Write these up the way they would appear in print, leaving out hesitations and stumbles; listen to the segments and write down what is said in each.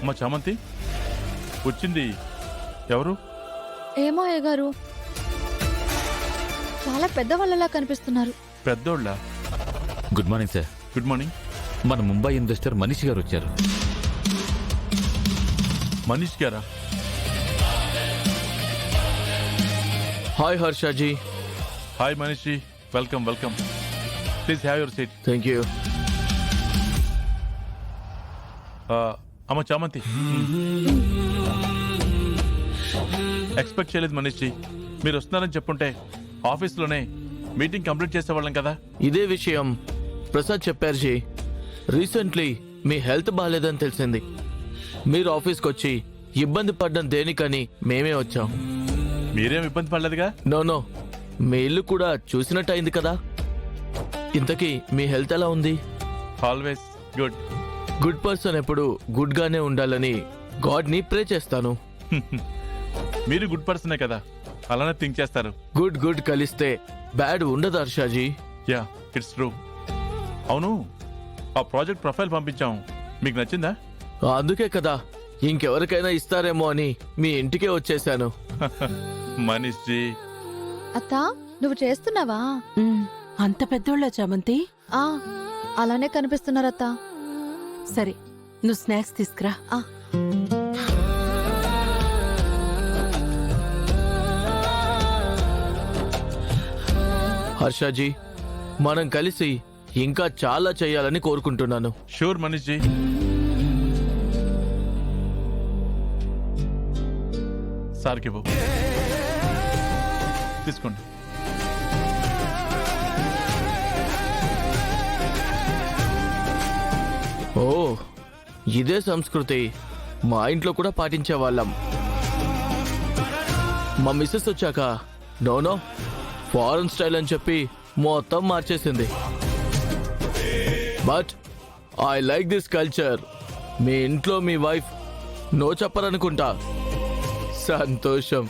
అమ్మ చామంతి వచ్చింది ఎవరు? ఏమో అయ్య గారు, చాలా పెద్దవాళ్ళలా కనిపిస్తున్నారు. పెద్దోళ్ళ? Good morning sir. Good morning. మన ముంబై ఇన్వెస్టర్ మనీష్ గారు వచ్చారు. మనీష్ గారా? Hi Harshaji. Hi Manish ji, welcome welcome. Please have your seat. Thank you. అమ్మ చామంతి, ఎక్స్పెక్ట్ చేయలేదు మనీష్ జీ. మీరు వస్తున్నారని చెప్పుంటే ఆఫీస్లోనే మీటింగ్ కంప్లీట్ చేసేవాళ్ళం కదా. ఇదే విషయం ప్రసాద్ చెప్పారు జీ. రీసెంట్లీ మీ హెల్త్ బాగాలేదని తెలిసింది. మీరు ఆఫీస్కి వచ్చి ఇబ్బంది పడ్డం దేనికని మేమే వచ్చాం. మీరేం ఇబ్బంది పడలేదుగా? నో, మీ ఇల్లు కూడా చూసినట్టు అయింది కదా. ఇంతకీ మీ హెల్త్ ఎలా ఉంది? Always good. గుడ్ పర్సన్ ఎప్పుడు గుడ్ గానే ఉండాలని గాడ్ ని ప్రే చేస్తాను. మీరు గుడ్ పర్సనే కదా, అలానే థింక్ చేస్తారు. గుడ్ గుడ్ కలిస్తే బ్యాడ్ ఉండదు హర్షాజీ. Yeah, it's true. అవును, ఆ ప్రాజెక్ట్ ప్రొఫైల్ పంపించాం, మీకు నచ్చిందా? అందుకే కదా ఇంకెవరికైనా ఇస్తారేమో అని మీ ఇంటికే వచ్చేసాను. మనీష్ జీ. అత్తా, నువ్వు చేస్తున్నావా? అంత పెద్దోళ్ళ చామంతి? ఆ, అలానే కనిపిస్తున్నారత్తా. సరే, నువ్వు స్నాక్స్ తీసుకురా. ఆ. హర్షాజీ, మనం కలిసి ఇంకా చాలా చేయాలని కోరుకుంటున్నాను. షూర్ మనీష్ జీ. సార్కి ఇవ్వు, తీసుకోండి. ఓ, ఇదే సంస్కృతి మా ఇంట్లో కూడా పాటించేవాళ్ళం. మా మిస్సెస్ వచ్చాక నో ఫారెన్ స్టైల్ అని చెప్పి మొత్తం మార్చేసింది. But I like this culture. మీ ఇంట్లో మీ వైఫ్ నో చెప్పరనుకుంటా. సంతోషం.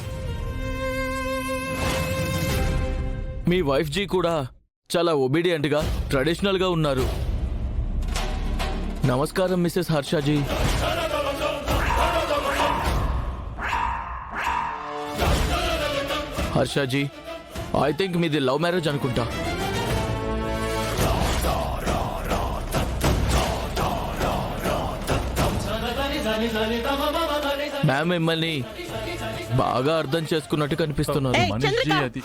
మీ వైఫ్ జీ కూడా చాలా ఒబీడియంట్ గా ట్రెడిషనల్ గా ఉన్నారు. నమస్కారం మిస్సెస్ హర్షాజీ. హర్షాజీ, ఐ థింక్ మీది లవ్ మ్యారేజ్ అనుకుంటా. మ్యామ్ మిమ్మల్ని బాగా అర్థం చేసుకున్నట్టు కనిపిస్తున్నారు. మనీష్ జీ, అది